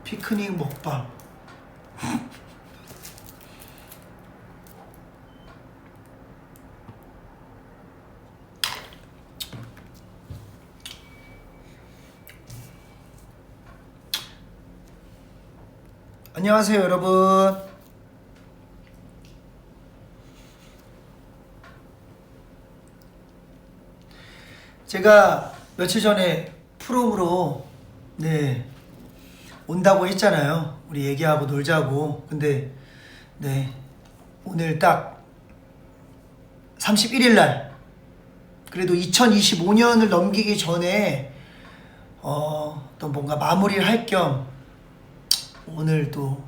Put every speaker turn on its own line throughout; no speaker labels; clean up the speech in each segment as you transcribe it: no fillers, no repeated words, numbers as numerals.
피크닉 먹방. 안녕하세요 여러분. 제가 며칠 전에 프롬으로 온다고 했잖아요. 우리 얘기하고 놀자고. 근데 오늘 딱 31일 날, 그래도 2025년을 넘기기 전에 또 뭔가 마무리를 할 겸 오늘 또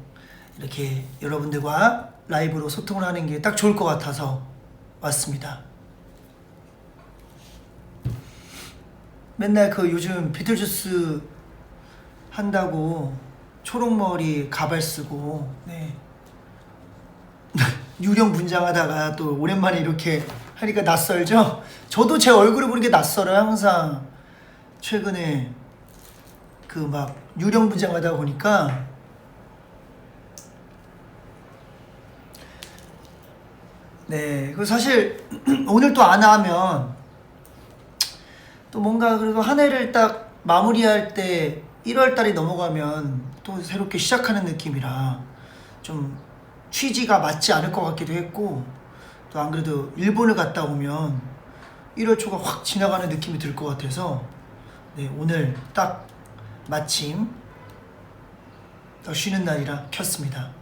이렇게 여러분들과 라이브로 소통을 하는 게 딱 좋을 것 같아서 왔습니다. 맨날 그 요즘 비틀주스 한다고 초록머리 가발 쓰고 유령 분장하다가 또 오랜만에 이렇게 하니까 낯설죠? 저도 제 얼굴을 보는 게 낯설어요. 항상 최근에 그 막 유령 분장하다 보니까. 그 사실 오늘 또 안 하면 또 뭔가 그래도 한 해를 딱 마무리할 때 1월달이 넘어가면 또 새롭게 시작하는 느낌이라 좀 취지가 맞지 않을 것 같기도 했고, 또 안 그래도 일본을 갔다 오면 1월 초가 확 지나가는 느낌이 들 것 같아서 오늘 딱 마침 딱 쉬는 날이라 켰습니다.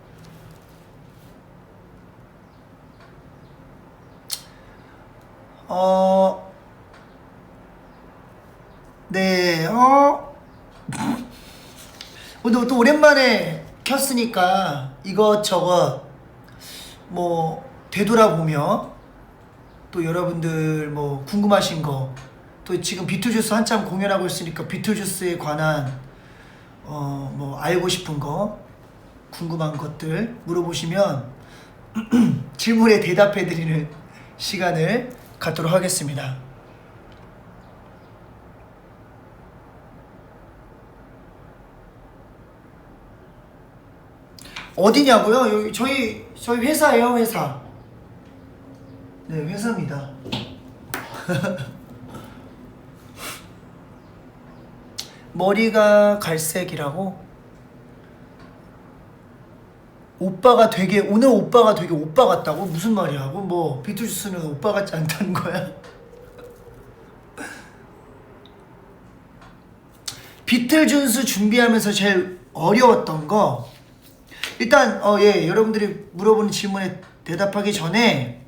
오늘 또 오랜만에 켰으니까 이것저것 뭐 되돌아보며 또 여러분들 뭐 궁금하신 거, 또 지금 비틀주스 한참 공연하고 있으니까 비틀주스에 관한 뭐 알고 싶은 거, 궁금한 것들 물어보시면 질문에 대답해 드리는 시간을 갖도록 하겠습니다. 어디냐고요? 여기 저희 회사예요, 회사. 회사입니다. 머리가 갈색이라고? 오빠가 되게, 오늘 오빠가 되게 오빠 같다고? 무슨 말이야? 뭐 비틀주스는 오빠 같지 않다는 거야? 비틀주스 준비하면서 제일 어려웠던 거, 일단 여러분들이 물어보는 질문에 대답하기 전에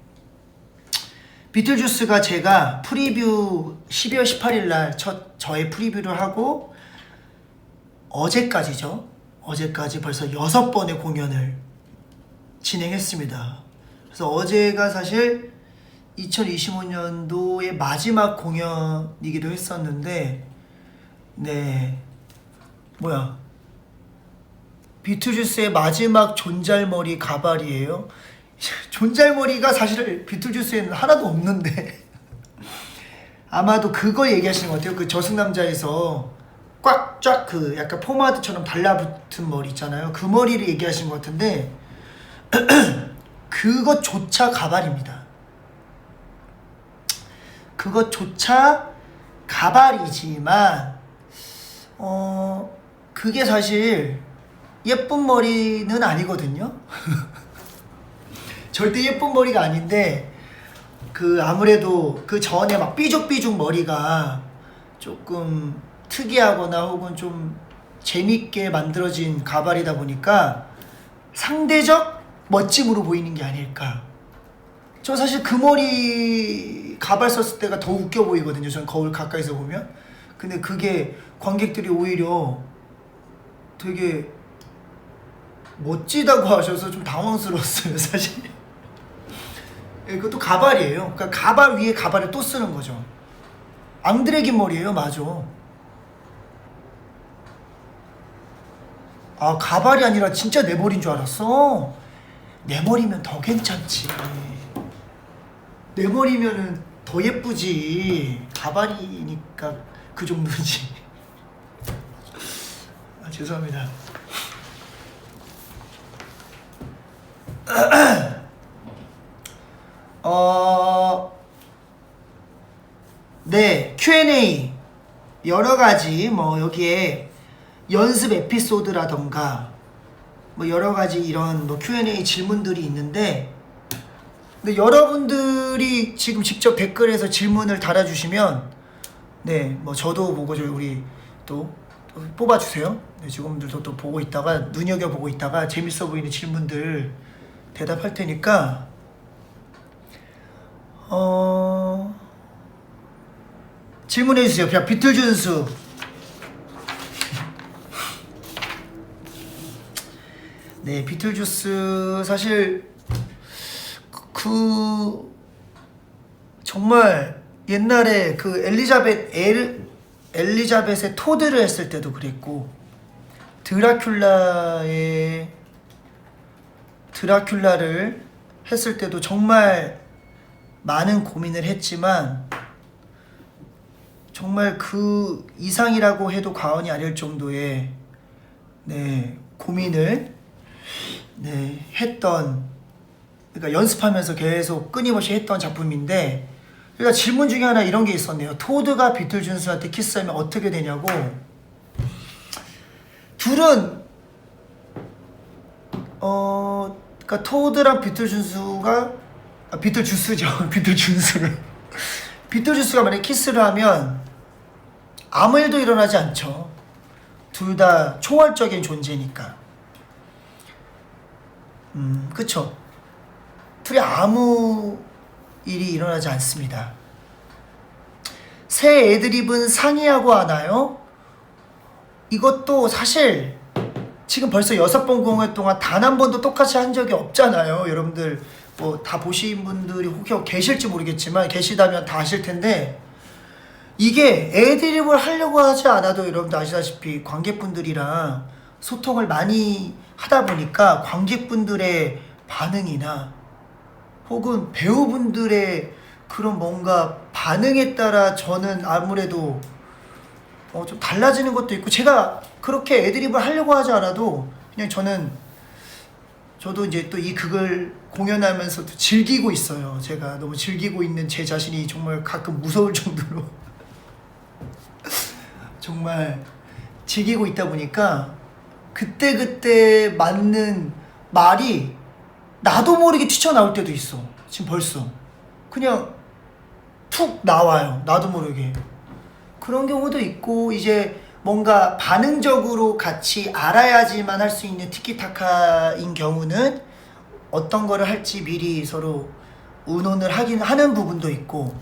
비틀주스가 제가 프리뷰 12월 18일 날 저의 프리뷰를 하고 어제까지 벌써 6번의 공연을 진행했습니다. 그래서 어제가 사실 2025년도의 마지막 공연이기도 했었는데 비틀주스의 마지막 존잘머리 가발이에요. 존잘머리가 사실 비틀주스에는 하나도 없는데 아마도 그거 얘기하시는 것 같아요. 그 저승남자에서 꽉 쫙 그 약간 포마드처럼 달라붙은 머리 있잖아요. 그 머리를 얘기하시는 것 같은데 그것조차 가발입니다. 그것조차 가발이지만 그게 사실 예쁜 머리는 아니거든요. 절대 예쁜 머리가 아닌데 그 아무래도 그 전에 막 삐죽삐죽 머리가 조금 특이하거나 혹은 좀 재밌게 만들어진 가발이다 보니까 상대적 멋짐으로 보이는 게 아닐까. 저 사실 그 머리 가발 썼을 때가 더 웃겨 보이거든요. 전 거울 가까이서 보면. 근데 그게 관객들이 오히려 되게 멋지다고 하셔서 좀 당황스러웠어요, 사실. 그것도 가발이에요. 그러니까 가발 위에 가발을 또 쓰는 거죠. 앙드레 머리예요. 맞아. 아, 가발이 아니라 진짜 내 머리인 줄 알았어. 내 머리면 더 괜찮지. 내 머리면은 더 예쁘지. 가발이니까 그 정도지. 아, 죄송합니다. 네, Q&A 여러 가지 뭐 여기에 연습 에피소드라던가 뭐 여러 가지 이런 뭐 Q&A 질문들이 있는데, 근데 여러분들이 지금 직접 댓글에서 질문을 달아주시면 네, 뭐 저도 보고 우리 또 뽑아주세요. 네, 직원분들도 또 보고 있다가 눈여겨보고 있다가 재밌어 보이는 질문들 대답할 테니까 질문해주세요. 그냥 비틀준수. 네, 비틀주스 사실 정말 옛날에 그 엘리자벳의 토드를 했을 때도 그랬고, 드라큘라를 했을 때도 정말 많은 고민을 했지만 정말 그 이상이라고 해도 과언이 아닐 정도의 네, 고민을 네, 했던, 그러니까 연습하면서 계속 끊임없이 했던 작품인데, 그러니까 질문 중에 하나 이런 게 있었네요. 토드가 비틀준스한테 키스하면 어떻게 되냐고. 둘은 그러니까 토드랑 비틀준스가 비틀주스죠. 비틀주스가 만약에 키스를 하면 아무 일도 일어나지 않죠. 둘 다 초월적인 존재니까. 그쵸. 둘이 아무 일이 일어나지 않습니다. 새 애드립은 상의하고 하나요? 이것도 사실 지금 벌써 6번 공연 동안 단 한 번도 똑같이 한 적이 없잖아요. 여러분들 뭐 다 보신 분들이 혹여 계실지 모르겠지만 계시다면 다 아실 텐데, 이게 애드립을 하려고 하지 않아도 여러분들 아시다시피 관객분들이랑 소통을 많이 하다 보니까 관객분들의 반응이나 혹은 배우분들의 그런 뭔가 반응에 따라 저는 아무래도 좀 달라지는 것도 있고, 제가 그렇게 애드립을 하려고 하지 않아도 그냥 저도 이제 또 이 극을 공연하면서도 즐기고 있어요. 제가 너무 즐기고 있는 제 자신이 정말 가끔 무서울 정도로 정말 즐기고 있다 보니까 그때그때 맞는 말이 나도 모르게 튀쳐나올 때도 있어. 지금 벌써 그냥 툭 나와요. 나도 모르게. 그런 경우도 있고, 이제 뭔가 반응적으로 같이 알아야지만 할 수 있는 티키타카인 경우는 어떤 거를 할지 미리 서로 의논을 하는 부분도 있고,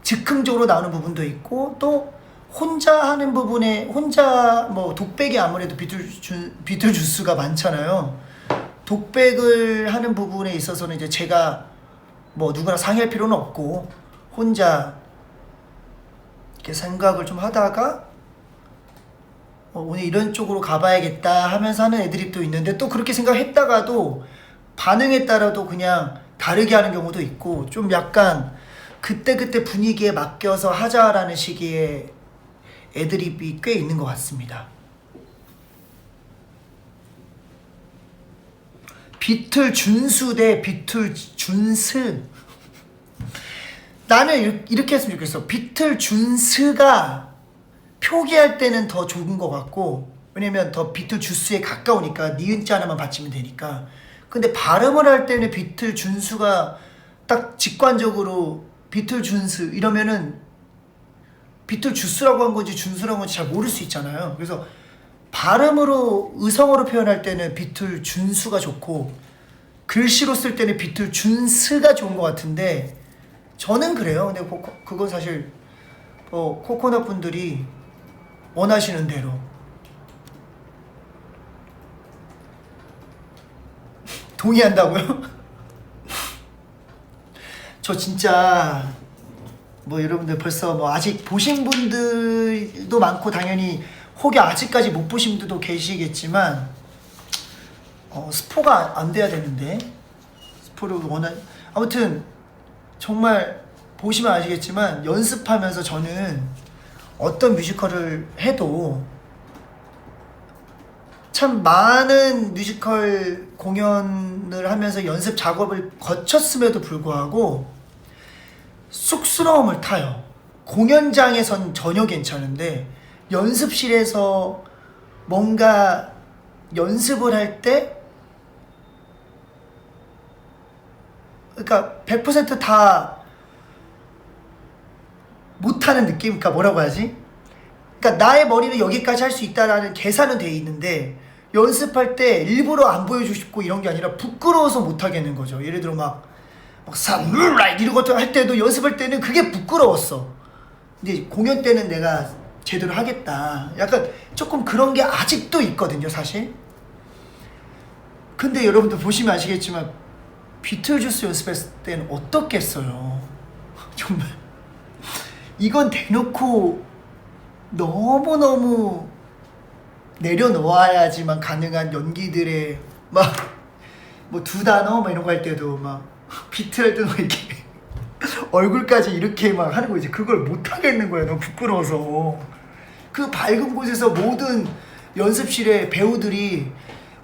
즉흥적으로 나오는 부분도 있고, 또 혼자 하는 부분에 혼자 뭐 독백이 아무래도 비틀주스가 많잖아요. 독백을 하는 부분에 있어서는 이제 제가 뭐 누구나 상의할 필요는 없고 혼자 이렇게 생각을 좀 하다가 오늘 이런 쪽으로 가봐야겠다 하면서 하는 애드립도 있는데, 또 그렇게 생각했다가도 반응에 따라도 그냥 다르게 하는 경우도 있고, 좀 약간 그때그때 분위기에 맡겨서 하자라는 식의 애드립이 꽤 있는 것 같습니다. 비틀준수 대 비틀준스. 나는 이렇게 했으면 좋겠어. 비틀준스가 표기할 때는 더 좋은 것 같고, 왜냐면 더 비틀주스에 가까우니까 니은자 하나만 받치면 되니까. 근데 발음을 할 때는 비틀준수가 딱 직관적으로 비틀준스 이러면은 비틀주스라고 한 건지 준수라고 한 건지 잘 모를 수 있잖아요. 그래서 발음으로 의성어로 표현할 때는 비틀준수가 좋고, 글씨로 쓸 때는 비틀준스가 좋은 것 같은데, 저는 그래요. 근데 그건 사실 코코넛 분들이 원하시는 대로. 동의한다고요? 저 진짜 뭐 여러분들 벌써 뭐 아직 보신 분들도 많고 당연히 혹여 아직까지 못 보신 분들도 계시겠지만 스포가 안 돼야 되는데 스포를 아무튼 정말 보시면 아시겠지만 연습하면서 저는 어떤 뮤지컬을 해도 참 많은 뮤지컬 공연을 하면서 연습 작업을 거쳤음에도 불구하고 쑥스러움을 타요. 공연장에선 전혀 괜찮은데 연습실에서 뭔가 연습을 할 때 그러니까 100%다 못하는 느낌? 그러니까 뭐라고 하지? 그러니까 나의 머리는 여기까지 할 수 있다라는 계산은 돼 있는데 연습할 때 일부러 안 보여주고 싶고 이런 게 아니라 부끄러워서 못하겠는 거죠. 예를 들어 막 사무라이 이런 것들 할 때도 연습할 때는 그게 부끄러웠어. 근데 공연 때는 내가 제대로 하겠다. 약간 조금 그런 게 아직도 있거든요, 사실. 근데 여러분들 보시면 아시겠지만 비틀주스 연습했을 때는 어떻겠어요. 정말 이건 대놓고 너무너무 내려놓아야지만 가능한 연기들의 막 뭐 두 단어 막 이런 거 할 때도 막 비트 할 때도 이렇게 얼굴까지 이렇게 막 하는 거 이제 그걸 못 하겠는 거야. 너무 부끄러워서. 그 밝은 곳에서 모든 연습실의 배우들이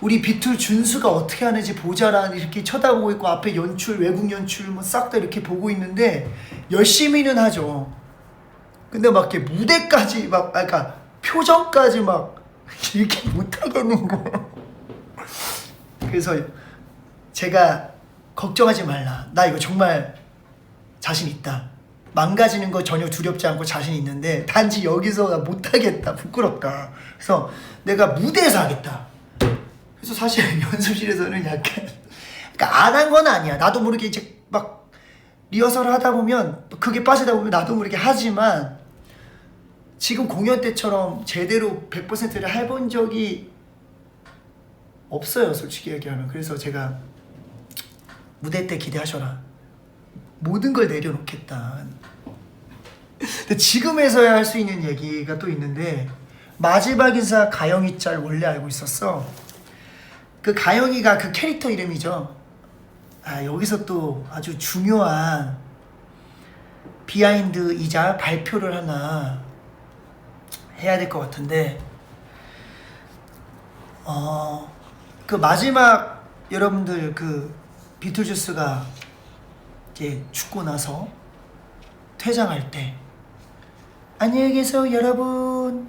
우리 비틀 준수가 어떻게 하는지 보자라는 이렇게 쳐다보고 있고 앞에 연출 외국 연출 뭐 싹 다 이렇게 보고 있는데 열심히는 하죠. 근데 막 이렇게 무대까지 막 그러니까 표정까지 막 이렇게 못 하겠는 거야. 그래서 제가 걱정하지 말라. 나 이거 정말 자신 있다. 망가지는 거 전혀 두렵지 않고 자신 있는데 단지 여기서 나 못하겠다. 부끄럽다. 그래서 내가 무대에서 하겠다. 그래서 사실 연습실에서는 약간 그러니까 안 한 건 아니야. 나도 모르게 이제 막 리허설을 하다 보면 그게 빠지다 보면 나도 모르게 하지만 지금 공연 때처럼 제대로 100%를 해본 적이 없어요. 솔직히 얘기하면. 그래서 제가 무대 때 기대하셔라. 모든 걸 내려놓겠다. 근데 지금에서야 할 수 있는 얘기가 또 있는데 마지막 인사 가영이 짤 원래 알고 있었어. 그 가영이가 그 캐릭터 이름이죠. 여기서 또 아주 중요한 비하인드이자 발표를 하나 해야 될 것 같은데 그 마지막 여러분들 그 비틀주스가 이제 죽고 나서 퇴장할 때 안녕히 계세요 여러분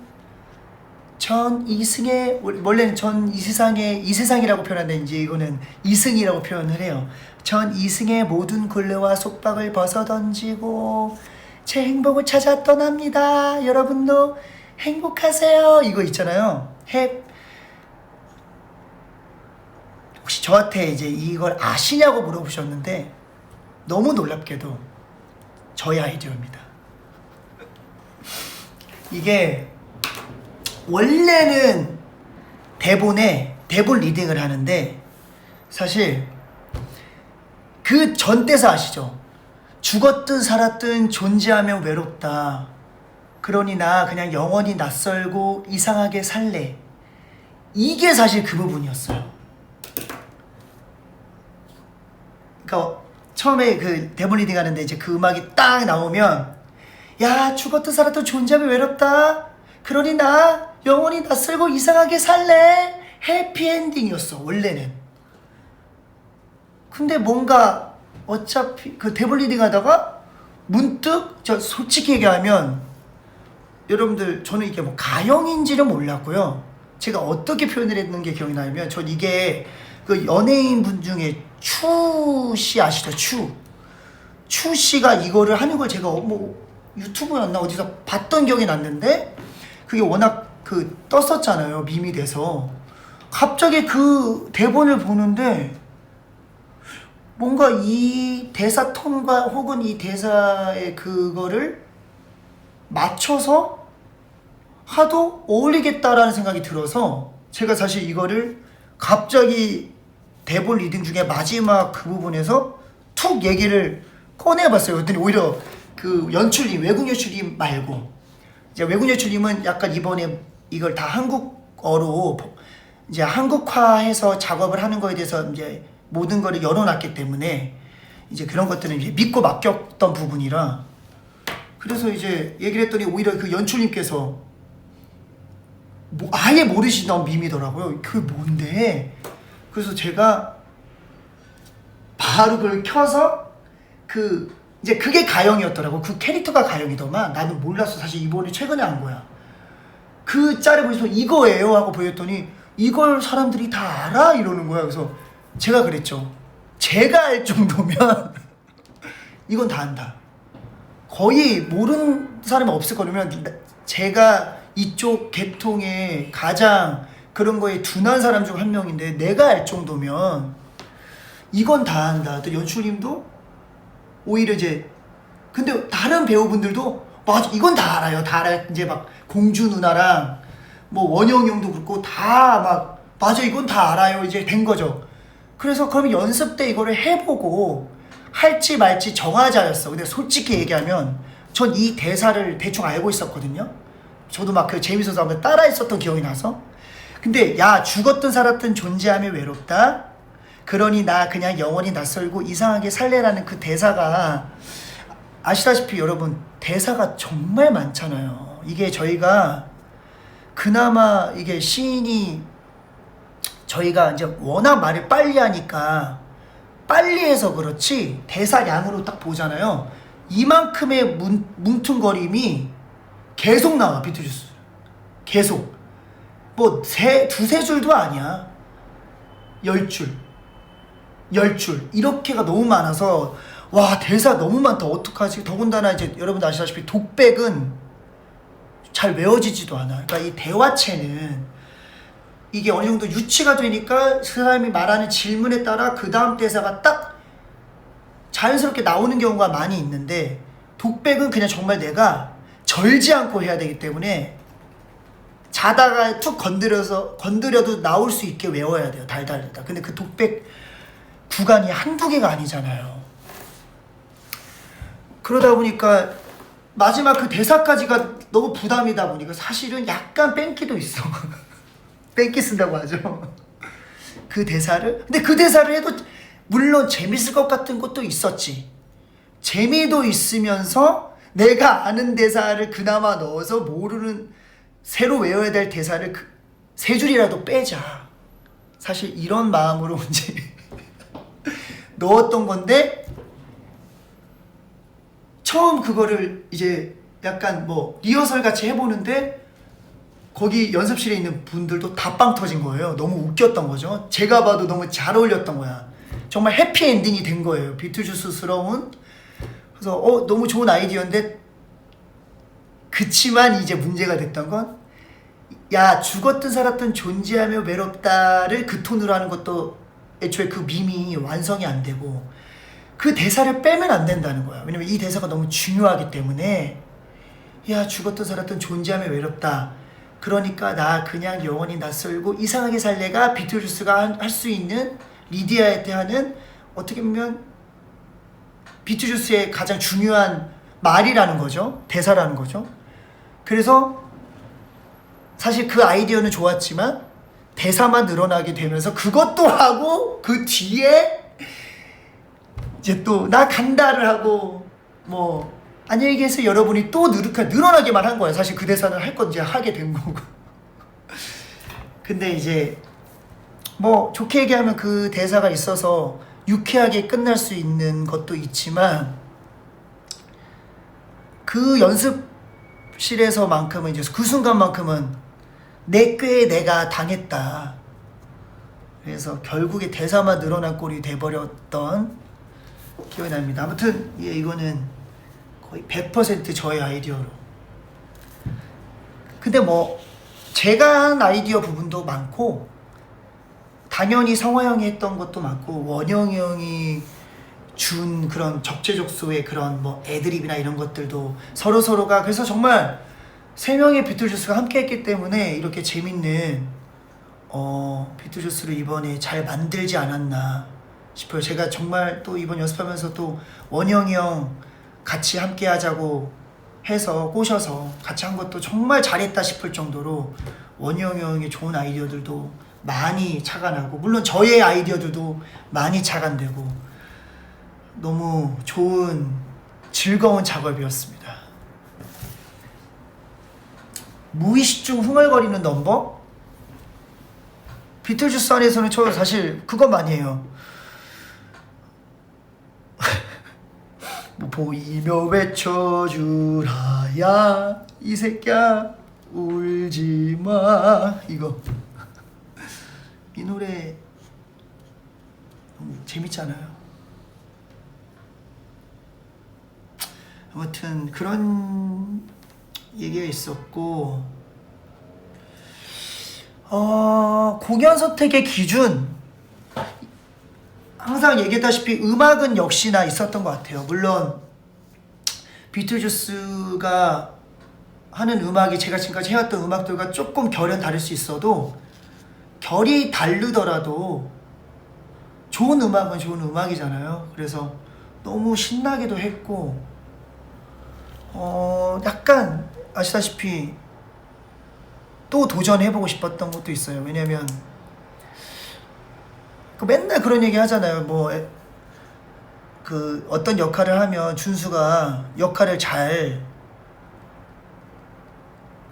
전 이승의 원래는 전 이세상이라고 표현하는데 이제 이거는 이승이라고 표현을 해요. 전 이승의 모든 굴레와 속박을 벗어던지고 제 행복을 찾아 떠납니다. 여러분도 행복하세요. 이거 있잖아요. 혹시 저한테 이제 이걸 아시냐고 물어보셨는데 너무 놀랍게도 저의 아이디어입니다. 이게 원래는 대본 리딩을 하는데 사실 그 전 대사 아시죠? 죽었든 살았든 존재하면 외롭다. 그러니 나 그냥 영원히 낯설고 이상하게 살래. 이게 사실 그 부분이었어요. 그러니까 처음에 그 대본 리딩 하는데 이제 그 음악이 딱 나오면 야 죽었든 살았든 존재하면 외롭다. 그러니 나 영원히 낯설고 이상하게 살래. 해피엔딩이었어 원래는. 근데 뭔가 어차피 그 대본 리딩 하다가 문득 저 솔직히 얘기하면 여러분들 저는 이게 뭐 가영인지는 몰랐고요. 제가 어떻게 표현을 했는 게 기억이 나면 전 이게 그 연예인 분 중에 추 씨 아시죠? 추 씨가 이거를 하는 걸 제가 뭐 유튜브였나 어디서 봤던 기억이 났는데 그게 워낙 그 떴었잖아요. 밈이 돼서 갑자기 그 대본을 보는데 뭔가 이 대사 톤과 혹은 이 대사의 그거를 맞춰서 하도 어울리겠다라는 생각이 들어서 제가 사실 이거를 갑자기 대본 리딩 중에 마지막 그 부분에서 툭 얘기를 꺼내봤어요. 그랬더니 오히려 그 연출님, 외국 연출님 말고 이제 외국 연출님은 약간 이번에 이걸 다 한국어로 이제 한국화해서 작업을 하는 거에 대해서 이제 모든 거를 열어놨기 때문에 이제 그런 것들은 이제 믿고 맡겼던 부분이라, 그래서 이제 얘기를 했더니 오히려 그 연출님께서 뭐 아예 모르시던 밈이더라고요. 그게 뭔데? 그래서 제가 바로 그걸 켜서 그 이제 그게 가영이었더라고. 그 캐릭터가 가영이더만 나는 몰랐어. 사실 이번에 최근에 한 거야. 그 짤을 보면서 이거예요 하고 보였더니 이걸 사람들이 다 알아? 이러는 거야. 그래서 제가 그랬죠. 제가 알 정도면 이건 다 안다. 거의 모르는 사람이 없을 거라면 제가 이쪽 계통의 가장 그런 거에 둔한 사람 중 한 명인데 내가 알 정도면 이건 다 안다. 또 연출님도 오히려 이제 근데 다른 배우분들도 맞아 이건 다 알아요. 다 알아요. 이제 막 공주 누나랑 뭐 원영이 형도 그렇고 다 막 맞아 이건 다 알아요. 이제 된 거죠. 그래서 그럼 연습 때 이거를 해보고 할지 말지 정하자였어. 근데 솔직히 얘기하면 전 이 대사를 대충 알고 있었거든요. 저도 막 그 재밌어서 한번 따라 했었던 기억이 나서. 근데 야 죽었든 살았든 존재하며 외롭다. 그러니 나 그냥 영원히 낯설고 이상하게 살래라는 그 대사가 아시다시피 여러분 대사가 정말 많잖아요. 이게 저희가 그나마 이게 시인이 저희가 이제 워낙 말을 빨리 하니까 빨리 해서 그렇지 대사량으로 딱 보잖아요. 이만큼의 뭉퉁거림이 계속 나와. 비트주스 계속 뭐 두세 줄도 아니야. 10줄 10줄 이렇게가 너무 많아서 와 대사 너무 많다 어떡하지. 더군다나 이제 여러분 아시다시피 독백은 잘 외워지지도 않아. 그러니까 이 대화체는 이게 어느 정도 유치가 되니까 그 사람이 말하는 질문에 따라 그 다음 대사가 딱 자연스럽게 나오는 경우가 많이 있는데 독백은 그냥 정말 내가 절지 않고 해야 되기 때문에 자다가 툭 건드려도 나올 수 있게 외워야 돼요. 달달달달. 근데 그 독백 구간이 한두 개가 아니잖아요. 그러다 보니까 마지막 그 대사까지가 너무 부담이다 보니까 사실은 약간 뺑기도 있어. 뺑기 쓴다고 하죠. 그 대사를. 근데 그 대사를 해도 물론 재밌을 것 같은 것도 있었지. 재미도 있으면서 내가 아는 대사를 그나마 넣어서 모르는 새로 외워야 될 대사를 세 줄이라도 빼자. 사실 이런 마음으로 이제 넣었던 건데 처음 그거를 이제 약간 뭐 리허설 같이 해보는데 거기 연습실에 있는 분들도 다 빵 터진 거예요. 너무 웃겼던 거죠. 제가 봐도 너무 잘 어울렸던 거야. 정말 해피엔딩이 된 거예요. 비트주스스러운. 그래서 너무 좋은 아이디어인데 그치만 이제 문제가 됐던 건 야 죽었든 살았든 존재하며 외롭다를 그 톤으로 하는 것도 애초에 그 밈이 완성이 안 되고 그 대사를 빼면 안 된다는 거야. 왜냐면 이 대사가 너무 중요하기 때문에 야 죽었든 살았든 존재하며 외롭다. 그러니까 나 그냥 영원히 낯설고 이상하게 살래가 비트주스가 할 수 있는 리디아한테 하는 어떻게 보면 비트주스의 가장 중요한 말이라는 거죠. 대사라는 거죠. 그래서 사실 그 아이디어는 좋았지만 대사만 늘어나게 되면서 그것도 하고 그 뒤에 이제 또 나 간다를 하고 뭐 안녕히 계세요 여러분이 또 늘어나게만 한 거예요. 사실 그 대사는 할 건 이제 하게 된 거고. 근데 이제 뭐 좋게 얘기하면 그 대사가 있어서 유쾌하게 끝날 수 있는 것도 있지만 그 연습실에서만큼은 이제 그 순간만큼은 내 꾀에 내가 당했다. 그래서 결국에 대사만 늘어난 꼴이 돼버렸던 기억이 납니다. 아무튼 이거는 거의 100% 저의 아이디어로. 근데 뭐 제가 한 아이디어 부분도 많고 당연히 성화 형이 했던 것도 많고 원영이 형이 준 그런 적재적소의 그런 뭐 애드립이나 이런 것들도 서로가 그래서 정말 세 명의 비틀주스가 함께 했기 때문에 이렇게 재밌는 비틀주스를 이번에 잘 만들지 않았나 싶어요. 제가 정말 또 이번 연습하면서 또 원영이 형 같이 함께 하자고 해서 꼬셔서 같이 한 것도 정말 잘했다 싶을 정도로 원영 형의 좋은 아이디어들도 많이 착안하고, 물론 저의 아이디어들도 많이 착안되고 너무 좋은 즐거운 작업이었습니다. 무의식 중 흥얼거리는 넘버? 비틀주스 안에서는 저 사실 그것만 해요. 뭐 보이며 외쳐주라야 이 새끼야 울지마, 이거. 이 노래 너무 재밌잖아요. 아무튼 그런 얘기가 있었고, 공연 선택의 기준, 항상 얘기했다시피 음악은 역시나 있었던 것 같아요. 물론 비틀주스가 하는 음악이 제가 지금까지 해왔던 음악들과 조금 결은 다를 수 있어도, 결이 다르더라도 좋은 음악은 좋은 음악이잖아요. 그래서 너무 신나기도 했고, 약간 아시다시피 또 도전해보고 싶었던 것도 있어요. 왜냐면 맨날 그런 얘기 하잖아요. 뭐 그 어떤 역할을 하면 준수가 역할을 잘,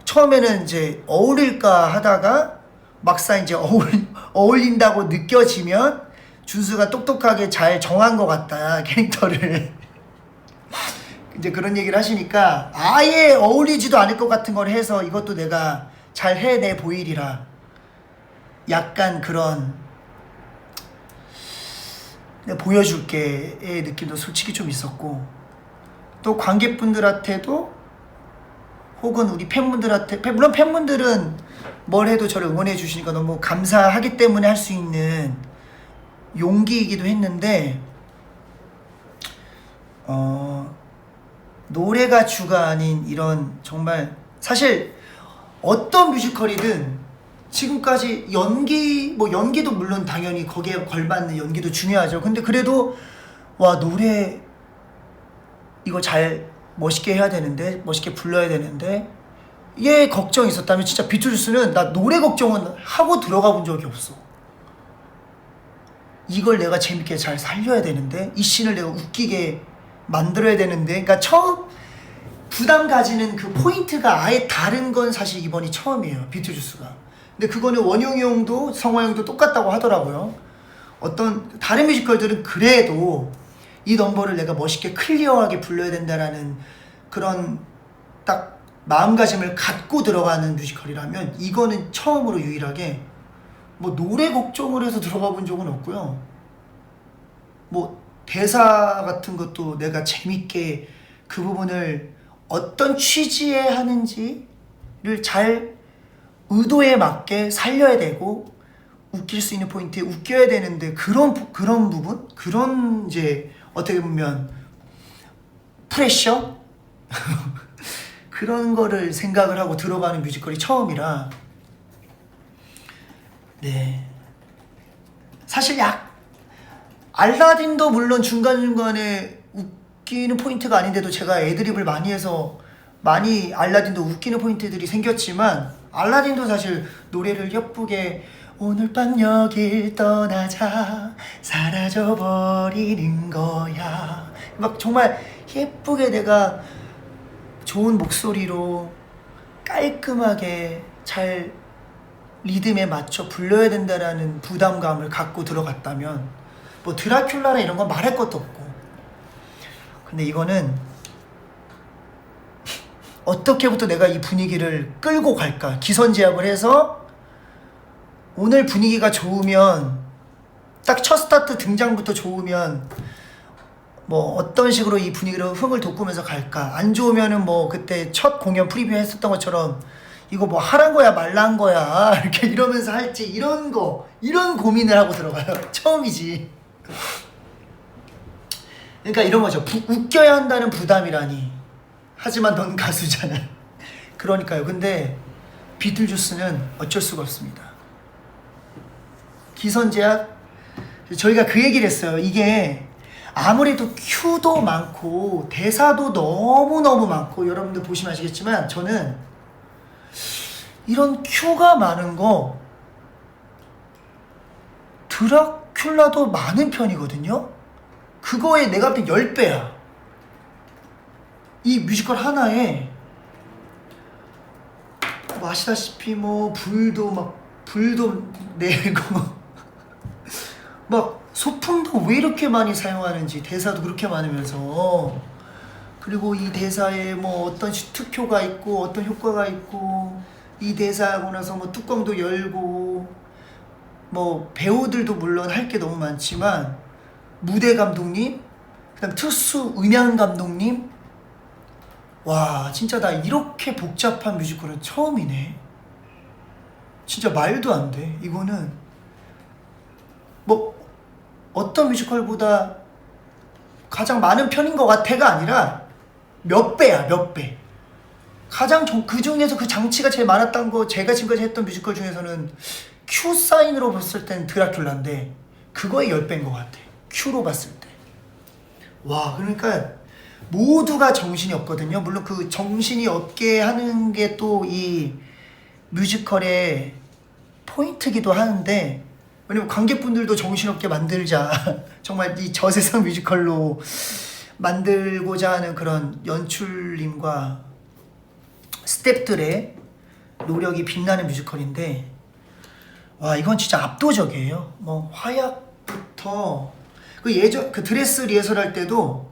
처음에는 이제 어울릴까 하다가 막상 이제 어울린다고 느껴지면 준수가 똑똑하게 잘 정한 것 같다, 캐릭터를. 이제 그런 얘기를 하시니까 아예 어울리지도 않을 것 같은 걸 해서 이것도 내가 잘 해내 보이리라, 약간 그런 내가 보여줄게의 느낌도 솔직히 좀 있었고, 또 관객분들한테도 혹은 우리 팬분들한테, 물론 팬분들은 뭘 해도 저를 응원해 주시니까 너무 감사하기 때문에 할 수 있는 용기이기도 했는데, 노래가 주가 아닌 이런, 정말 사실 어떤 뮤지컬이든 지금까지 연기도 물론 당연히 거기에 걸맞는 연기도 중요하죠. 근데 그래도 와, 노래 이거 잘 멋있게 해야 되는데, 멋있게 불러야 되는데, 얘 걱정이 있었다면 진짜 비틀주스는 나 노래 걱정은 하고 들어가 본 적이 없어. 이걸 내가 재밌게 잘 살려야 되는데, 이 씬을 내가 웃기게 만들어야 되는데, 그러니까 처음 부담 가지는 그 포인트가 아예 다른 건 사실 이번이 처음이에요, 비틀주스가. 근데 그거는 원용이 형도 성화 형도 똑같다고 하더라고요. 어떤 다른 뮤지컬들은 그래도 이 넘버를 내가 멋있게 클리어하게 불러야 된다라는 그런 딱 마음가짐을 갖고 들어가는 뮤지컬이라면, 이거는 처음으로 유일하게 뭐 노래 걱정을 해서 들어가 본 적은 없고요. 뭐 대사 같은 것도 내가 재밌게 그 부분을 어떤 취지에 하는지를 잘 의도에 맞게 살려야 되고, 웃길 수 있는 포인트에 웃겨야 되는데, 그런 부분? 그런 이제 어떻게 보면 프레셔? 그런 거를 생각을 하고 들어가는 뮤지컬이 처음이라, 네. 사실 알라딘도 물론 중간중간에 웃기는 포인트가 아닌데도 제가 애드립을 많이 해서 많이 알라딘도 웃기는 포인트들이 생겼지만, 알라딘도 사실 노래를 예쁘게 오늘 밤 여길 떠나자 사라져버리는 거야, 막 정말 예쁘게 내가 좋은 목소리로 깔끔하게 잘 리듬에 맞춰 불러야 된다라는 부담감을 갖고 들어갔다면, 뭐 드라큘라나 이런 건 말할 것도 없고, 근데 이거는 어떻게부터 내가 이 분위기를 끌고 갈까, 기선제압을 해서 오늘 분위기가 좋으면, 딱 첫 스타트 등장부터 좋으면 뭐 어떤 식으로 이 분위기를 흥을 돋구면서 갈까, 안 좋으면은 뭐 그때 첫 공연 프리뷰 했었던 것처럼 이거 뭐 하란 거야 말란 거야 이렇게 이러면서 할지, 이런 고민을 하고 들어가요. 처음이지. 그러니까 이런 거죠. 웃겨야 한다는 부담이라니. 하지만 넌 가수잖아. 그러니까요. 근데 비틀주스는 어쩔 수가 없습니다. 기선제압. 저희가 그 얘기를 했어요. 이게 아무래도 큐도 많고 대사도 너무너무 많고 여러분들 보시면 아시겠지만 저는 이런 큐가 많은 거 드라큘라도 많은 편이거든요. 그거에 내가 볼 때 10배야. 이 뮤지컬 하나에 뭐 아시다시피 뭐 불도 내고 막 소품도 왜 이렇게 많이 사용하는지, 대사도 그렇게 많으면서, 그리고 이 대사에 뭐 어떤 특효가 있고 어떤 효과가 있고, 이 대사하고 나서 뭐 뚜껑도 열고, 뭐 배우들도 물론 할 게 너무 많지만 무대 감독님, 그다음 특수 음향 감독님, 와 진짜 나 이렇게 복잡한 뮤지컬은 처음이네. 진짜 말도 안 돼. 이거는 뭐 어떤 뮤지컬보다 가장 많은 편인 것 같아가 아니라 몇 배야, 몇 배. 가장 그 중에서 그 장치가 제일 많았던 거, 제가 지금까지 했던 뮤지컬 중에서는 큐 사인으로 봤을 땐 드라큘라인데 그거의 10배인 것 같아. 큐로 봤을 때. 와, 그러니까 모두가 정신이 없거든요. 물론 그 정신이 없게 하는 게 또 이 뮤지컬의 포인트기도 하는데, 왜냐면 관객분들도 정신없게 만들자 정말 이 저세상 뮤지컬로 만들고자 하는 그런 연출님과 스태프들의 노력이 빛나는 뮤지컬인데, 와 이건 진짜 압도적이에요. 뭐 화약부터 그 예전 그 드레스 리허설 할 때도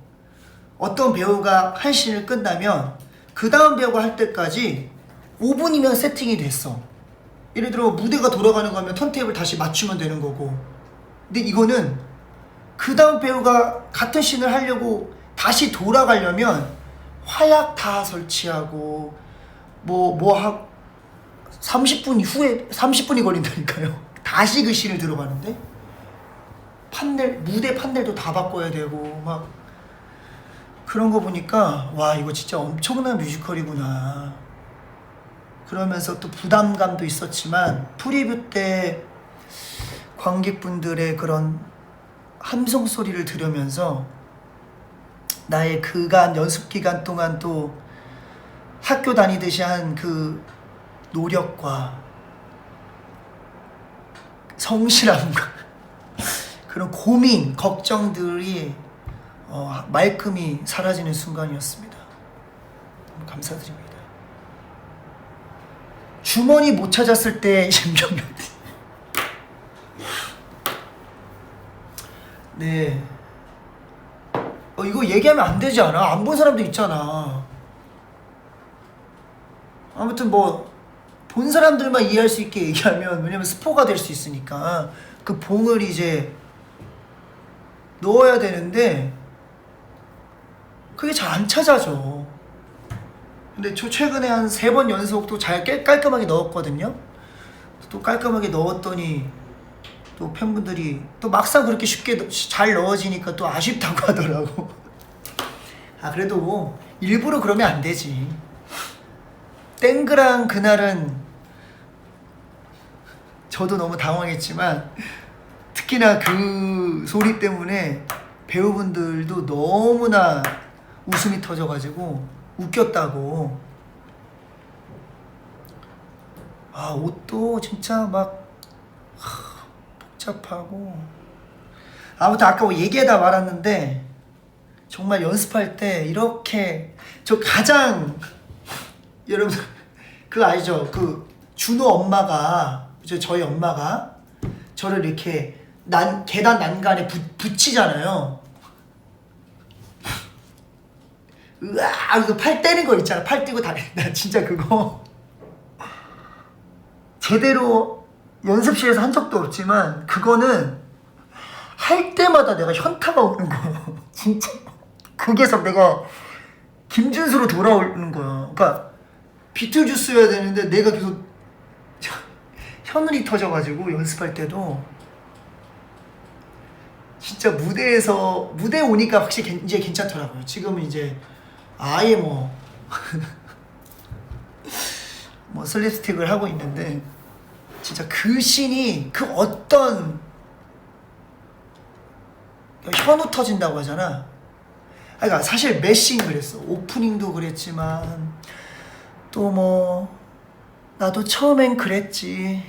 어떤 배우가 한 씬을 끝나면 그 다음 배우가 할 때까지 5분이면 세팅이 됐어. 예를 들어 무대가 돌아가는 거면 턴테이블 다시 맞추면 되는 거고, 근데 이거는 그 다음 배우가 같은 씬을 하려고 다시 돌아가려면 화약 다 설치하고 뭐 30분 후에 30분이 걸린다니까요. 다시 그 씬을 들어가는데 무대 판넬도 다 바꿔야 되고 막 그런 거 보니까 와 이거 진짜 엄청난 뮤지컬이구나. 그러면서 또 부담감도 있었지만 프리뷰 때 관객분들의 그런 함성 소리를 들으면서 나의 그간 연습 기간 동안 또 학교 다니듯이 한 그 노력과 성실함과 그런 고민, 걱정들이 말끔히 사라지는 순간이었습니다. 너무 감사드립니다. 주머니 못 찾았을 때 심정이 네. 이거 얘기하면 안 되지 않아? 안 본 사람도 있잖아. 아무튼 뭐 본 사람들만 이해할 수 있게 얘기하면, 왜냐면 스포가 될 수 있으니까 그 봉을 이제 넣어야 되는데 그게 잘 안 찾아져. 근데 저 최근에 한 3번 연속 또 잘 깔끔하게 넣었거든요. 또 깔끔하게 넣었더니 또 팬분들이 또 막상 그렇게 쉽게 잘 넣어지니까 또 아쉽다고 하더라고. 아 그래도 뭐 일부러 그러면 안 되지. 땡그랑 그날은 저도 너무 당황했지만 특히나 그 소리 때문에 배우분들도 너무나 웃음이 터져가지고 웃겼다고. 아 옷도 진짜 막 복잡하고. 아무튼 아까 뭐 얘기하다 말았는데 정말 연습할 때 이렇게 저 가장 여러분 그거 아시죠? 그 준호 엄마가 저희 엄마가 저를 이렇게 계단 난간에 붙이잖아요. 으아 그 팔 떼는 거 있잖아. 팔 떼고 나 진짜 그거 제대로 연습실에서 한 적도 없지만 그거는 할 때마다 내가 현타가 오는 거야. 진짜 거기에서 내가 김준수로 돌아오는 거야. 그러니까 비틀주스여야 되는데 내가 계속 현울이 터져가지고 연습할 때도 진짜 무대에 오니까 확실히 이제 괜찮더라고요. 지금은 이제 아예 뭐 슬립스틱을 하고 있는데 진짜 그 씬이 그 어떤 현우 터진다고 하잖아. 그러니까 사실 메신 그랬어. 오프닝도 그랬지만 또 뭐 나도 처음엔 그랬지.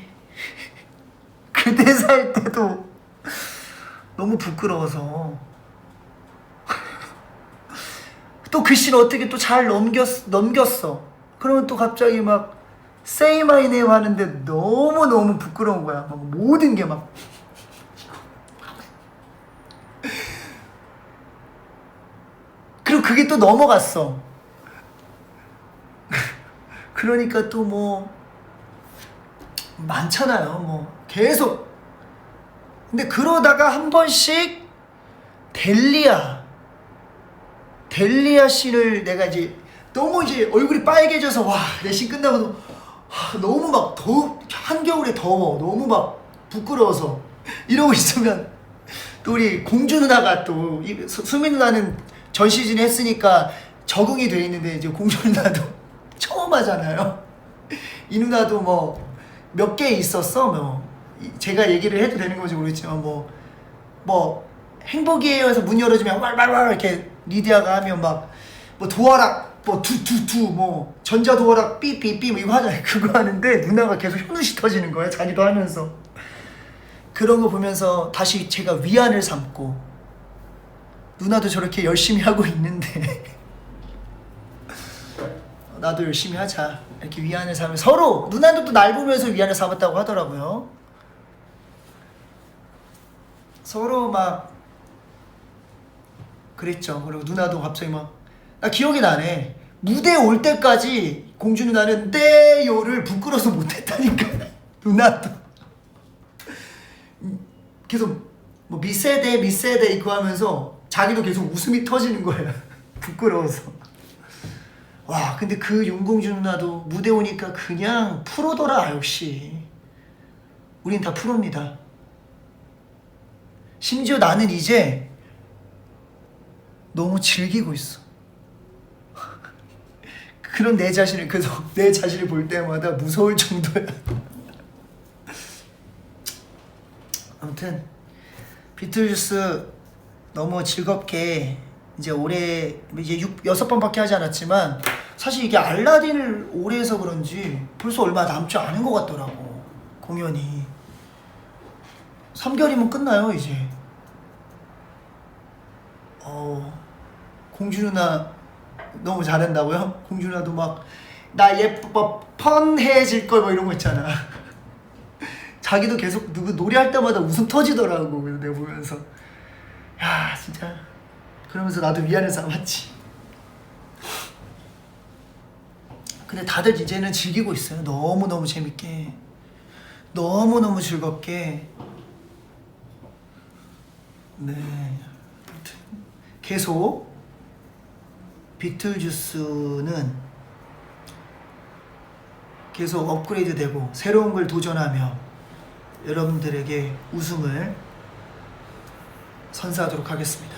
그 대사할 때도 너무 부끄러워서 또 그 씬 어떻게 또 잘 넘겼어. 그러면 또 갑자기 막 Say My Name 하는데 너무 부끄러운 거야. 막 모든 게 막. 그리고 그게 또 넘어갔어. 그러니까 또 뭐 많잖아요. 뭐 계속. 근데 그러다가 한 번씩 델리아 씬을 내가 이제 너무 이제 얼굴이 빨개져서 와, 내 씬 끝나고 너무 막 한겨울에 더워. 너무 막 부끄러워서 이러고 있으면 또 우리 공주 누나가 또 수민 누나는 전 시즌에 했으니까 적응이 돼 있는데 이제 공주 누나도 처음 하잖아요. 이 누나도 뭐 몇 개 있었어. 뭐 제가 얘기를 해도 되는 건지 모르겠지만 뭐 행복이에요 해서 문 열어주면 왈왈왈 이렇게 리디아가 하면 막 뭐 도어락 뭐 두두두 뭐 전자 도어락 삐삐삐 뭐 이거 하잖아요. 그거 하는데 누나가 계속 현우씨 터지는 거예요. 자기도 하면서. 그런 거 보면서 다시 제가 위안을 삼고, 누나도 저렇게 열심히 하고 있는데 나도 열심히 하자 이렇게 위안을 삼으면 서로. 누나도 또 날 보면서 위안을 삼았다고 하더라고요. 서로 막 그랬죠. 그리고 누나도 갑자기 막, 나 기억이 나네. 무대에 올 때까지 공주 누나는 네요를 부끄러워서 못했다니까. 누나도 계속 뭐 미세대 이거 하면서 자기도 계속 웃음이 터지는 거야. 부끄러워서. 와, 근데 그 윤공주 누나도 무대 오니까 그냥 프로더라. 역시 우린 다 프로입니다. 심지어 나는 이제 너무 즐기고 있어. 그런 내 자신을 계속 내 자신을 볼 때마다 무서울 정도야. 아무튼 비틀주스 너무 즐겁게 이제 올해 이제 6번밖에 하지 않았지만, 사실 이게 알라딘을 오래 해서 그런지 벌써 얼마 남지 않은 것 같더라고. 공연이 3개월이면 끝나요 이제. 공주 누나 너무 잘한다고요? 공주 누나도 막 나 예뻐 펀해질 걸 뭐 이런 거 있잖아. 자기도 계속 누구 노래할 때마다 웃음 터지더라고. 그래서 내가 보면서 야 진짜, 그러면서 나도 위안을 삼았지. 근데 다들 이제는 즐기고 있어요. 너무너무 재밌게, 너무너무 즐겁게. 네, 아무튼 계속 비틀주스는 계속 업그레이드 되고 새로운 걸 도전하며 여러분들에게 웃음을 선사하도록 하겠습니다.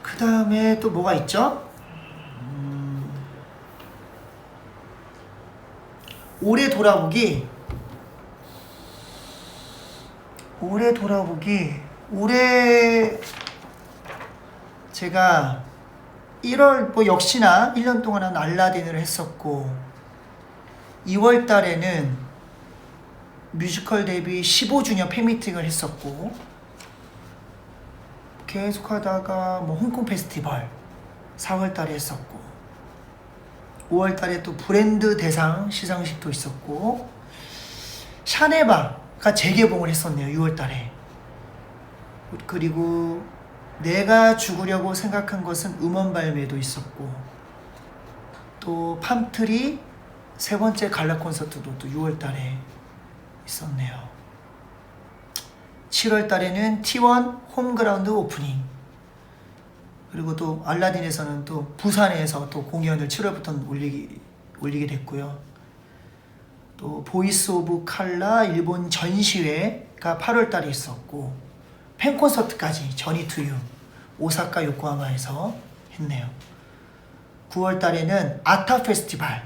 그 다음에 또 뭐가 있죠? 올해 돌아보기. 올해 제가 1월 뭐 역시나 1년 동안 한 알라딘을 했었고, 2월 달에는 뮤지컬 데뷔 15주년 팬미팅을 했었고, 계속 하다가 뭐 홍콩 페스티벌 4월 달에 했었고, 5월 달에 또 브랜드 대상 시상식도 있었고, 샤네바가 재개봉을 했었네요 6월 달에. 그리고 내가 죽으려고 생각한 것은 음원 발매도 있었고, 또 팜트리 3번째 갈라 콘서트도 또 6월 달에 있었네요. 7월 달에는 T1 홈그라운드 오프닝, 그리고 또 알라딘에서는 또 부산에서 또 공연을 7월부터 올리게 됐고요. 또 보이스 오브 칼라 일본 전시회가 8월 달에 있었고, 팬콘서트까지 저니 투유 오사카 요코하마에서 했네요. 9월 달에는 아타 페스티벌이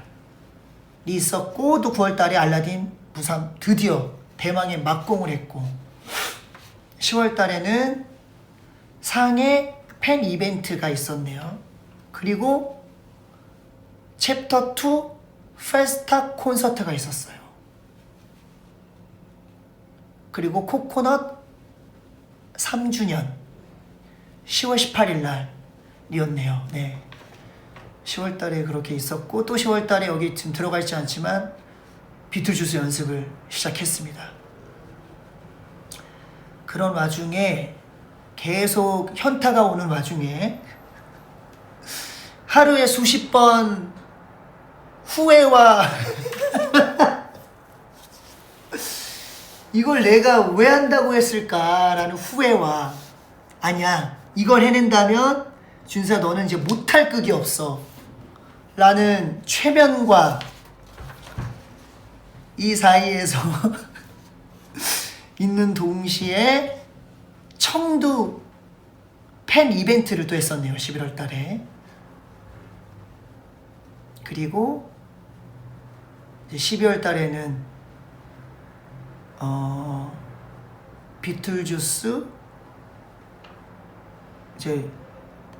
있었고, 또 9월 달에 알라딘 부산 드디어 대망의 막공을 했고, 10월 달에는 상해 팬 이벤트가 있었네요. 그리고 챕터 2 페스타 콘서트가 있었어요. 그리고 코코넛 3주년 10월 18일 날이었네요. 네. 10월 달에 그렇게 있었고, 또 10월 달에 여기 지금 들어가 있지 않지만 비틀주스 연습을 시작했습니다. 그런 와중에 계속 현타가 오는 와중에 하루에 수십 번 후회와 이걸 내가 왜 한다고 했을까라는 후회와, 아니야, 이걸 해낸다면 준수야 너는 이제 못할 극이 없어 라는 최면과 이 사이에서 있는 동시에 청두 팬 이벤트를 또 했었네요. 11월 달에. 그리고 이제 12월 달에는 비틀주스 이제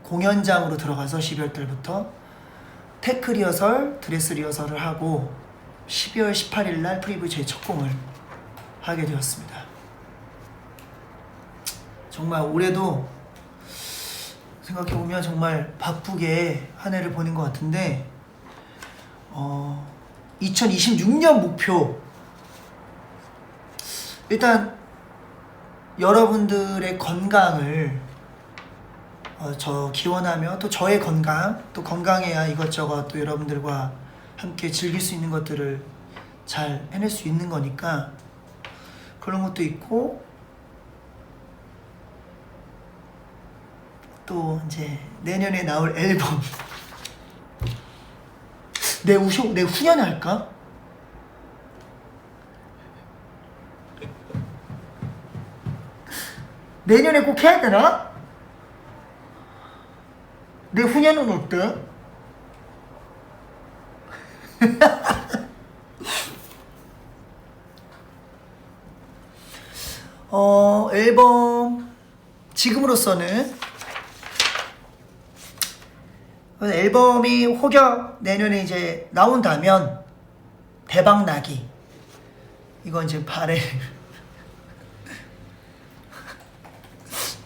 공연장으로 들어가서 12월 달부터 테크 리허설, 드레스 리허설을 하고 12월 18일 날 프리뷰 제 첫 공을 하게 되었습니다. 정말 올해도 생각해보면 정말 바쁘게 한 해를 보낸 것 같은데 2026년 목표, 일단 여러분들의 건강을 저 기원하며, 또 저의 건강, 또 건강해야 이것저것 또 여러분들과 함께 즐길 수 있는 것들을 잘 해낼 수 있는 거니까 그런 것도 있고, 또 이제 내년에 나올 앨범 내 후년에 할까? 내년에 꼭 해야 되나? 내 후년은 어때? 앨범 지금으로서는 앨범이 혹여 내년에 이제 나온다면 대박 나기, 이건 이제 바래.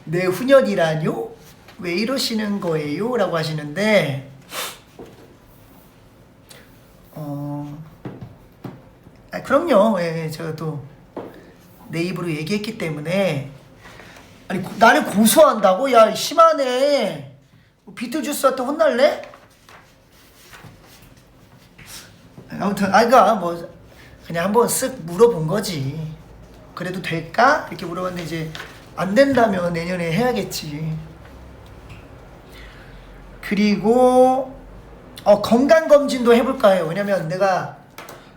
내 후년이라뇨? 왜 이러시는 거예요? 라고 하시는데 그럼요. 예, 제가 또 내 입으로 얘기했기 때문에. 아니 나를 고소한다고? 야 심하네. 비틀주스한테 혼날래? 아무튼 아이가 뭐 그냥 한번 쓱 물어본 거지. 그래도 될까? 이렇게 물어봤는데 이제 안 된다면 내년에 해야겠지. 그리고 건강검진도 해볼까 해요. 왜냐면 내가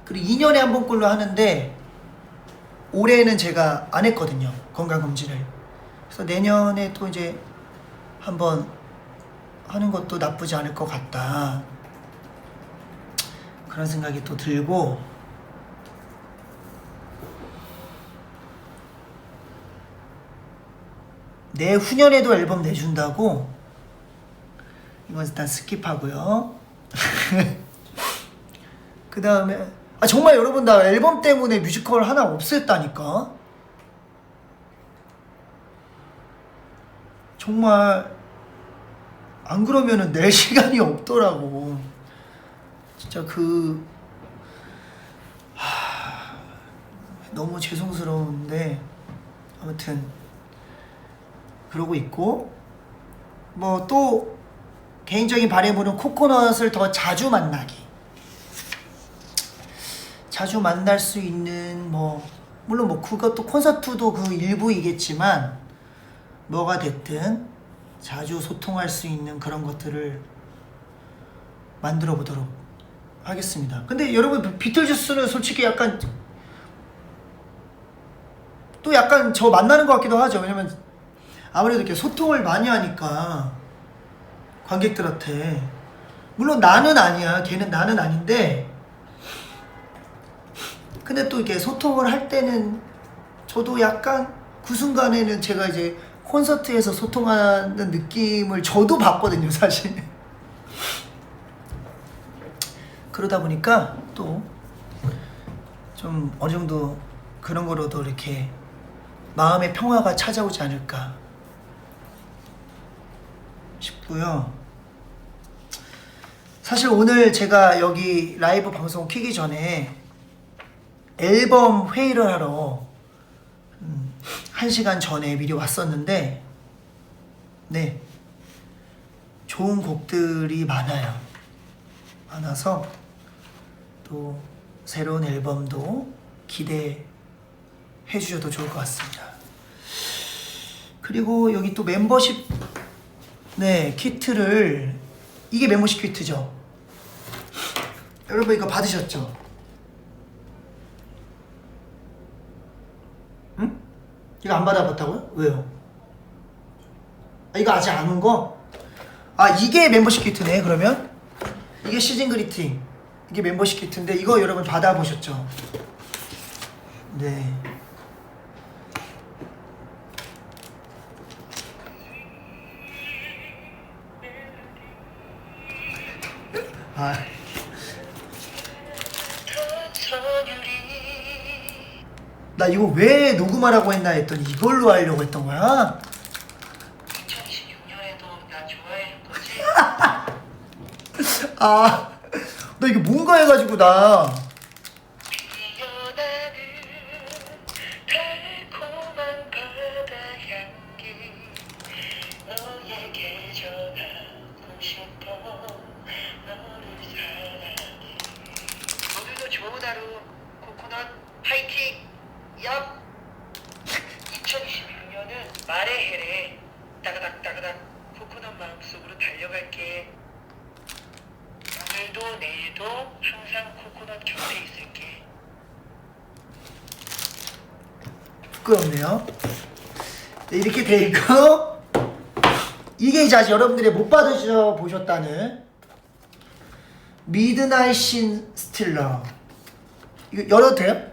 그리고 2년에 한 번꼴로 하는데 올해는 제가 안 했거든요, 건강검진을. 그래서 내년에 또 이제 한번 하는 것도 나쁘지 않을 것 같다, 그런 생각이 또 들고. 내후년에도 앨범 내준다고? 이건 일단 스킵하고요. 그 다음에 정말 여러분, 나 앨범 때문에 뮤지컬 하나 없앴다니까. 정말 안 그러면은 낼 시간이 없더라고. 진짜 너무 죄송스러운데 아무튼 그러고 있고, 뭐 또 개인적인 바람으로는 코코넛을 더 자주 만날 수 있는, 뭐 물론 뭐 그것도 콘서트도 그 일부이겠지만 뭐가 됐든 자주 소통할 수 있는 그런 것들을 만들어 보도록 하겠습니다. 근데 여러분, 비틀주스는 솔직히 약간 저 만나는 것 같기도 하죠. 왜냐면 아무래도 이렇게 소통을 많이 하니까 관객들한테. 물론 나는 아니야, 걔는 나는 아닌데, 근데 또 이렇게 소통을 할 때는 저도 약간 그 순간에는 제가 이제 콘서트에서 소통하는 느낌을 저도 받거든요, 사실. 그러다 보니까 또 좀 어느 정도 그런 거로도 이렇게 마음의 평화가 찾아오지 않을까 싶고요. 사실 오늘 제가 여기 라이브 방송 키기 전에 앨범 회의를 하러 1시간 전에 미리 왔었는데, 네, 좋은 곡들이 많아서 또 새로운 앨범도 기대해 주셔도 좋을 것 같습니다. 그리고 여기 또 멤버십, 네, 키트를, 이게 멤버십 키트죠. 여러분 이거 받으셨죠? 응? 이거 안 받아봤다고요? 왜요? 아, 이거 아직 안 온 거? 아, 이게 멤버십 키트네. 그러면 이게 시즌 그리팅, 이게 멤버십 키트인데 이거 여러분 받아보셨죠? 네. 아, 나 이거 왜 녹음하라고 했나 했더니 이걸로 하려고 했던 거야?
2026년에도 나 좋아해 거지?
아, 나 이게 뭔가 해가지고 나
피어나는 달콤한 바다 향기 너에게 전하고 싶어 너를 사랑해. 오늘도 좋은 하루 코코넛 파이팅! 얍! 2026년은 말의 해래. 따그닥 따그닥 코코넛 마음속으로 달려갈게. 오늘도 내일도 항상 코코넛 곁에 있을게.
부끄럽네요. 네, 이렇게 돼 있고, 이게 이제 아직 여러분들이 못 받으셔 보셨다는 미드나잇 신 스틸러. 이거 열어도 돼요?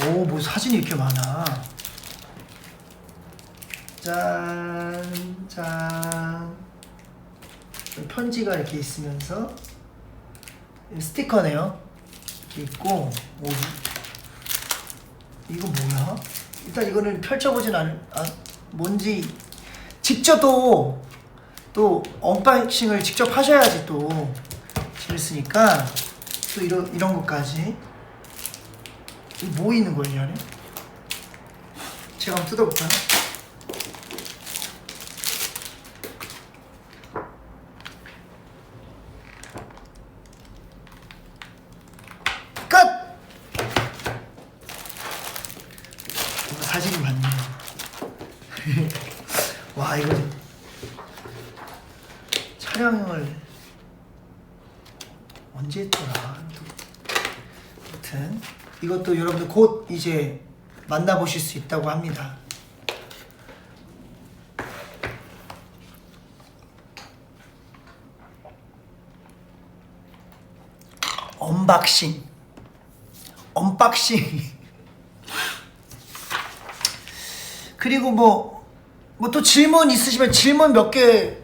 오, 뭐 사진이 이렇게 많아. 짠, 짠. 편지가 이렇게 있으면서 스티커네요. 이렇게 있고, 오, 이거 뭐야? 일단 이거는 펼쳐보진 뭔지 직접 또 언박싱을 직접 하셔야지 또 재밌으니까, 또 이런 것까지. 이거 뭐 있는 거예요, 이 안에? 제가 한번 뜯어볼까요? 끝! 사진이 많네. 와, 이거 촬영을 언제 했더라? 아무튼 이것도 여러분들 곧 이제 만나보실 수 있다고 합니다. 언박싱. 그리고 뭐 또 질문 있으시면 질문 몇 개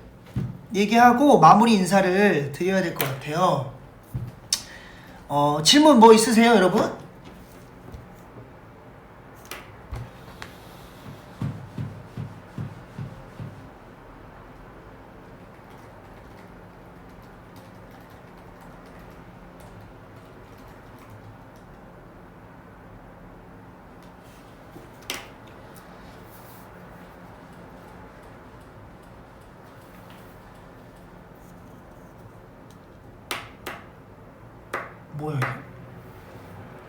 얘기하고 마무리 인사를 드려야 될 것 같아요. 질문 뭐 있으세요, 여러분? 뭐야, 이게?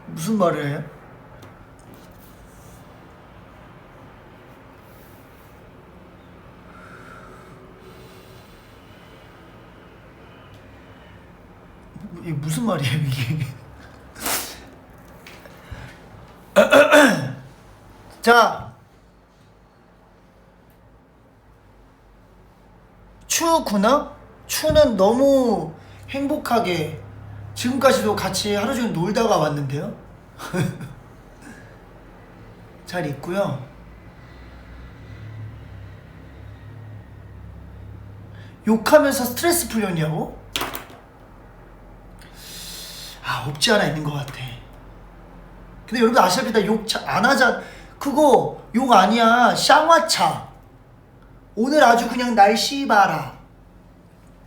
무슨 말을 해요? 이게 무슨 말이에요, 이게? 자, 추구나? 추는 너무 행복하게 지금까지도 같이 하루 종일 놀다가 왔는데요. 잘 있고요. 욕하면서 스트레스 풀렸냐고? 아, 없지 않아 있는 것 같아. 근데 여러분 아시다시피 나 욕 안 하자. 그거 욕 아니야. 쌍화차. 오늘 아주 그냥 날씨 봐라.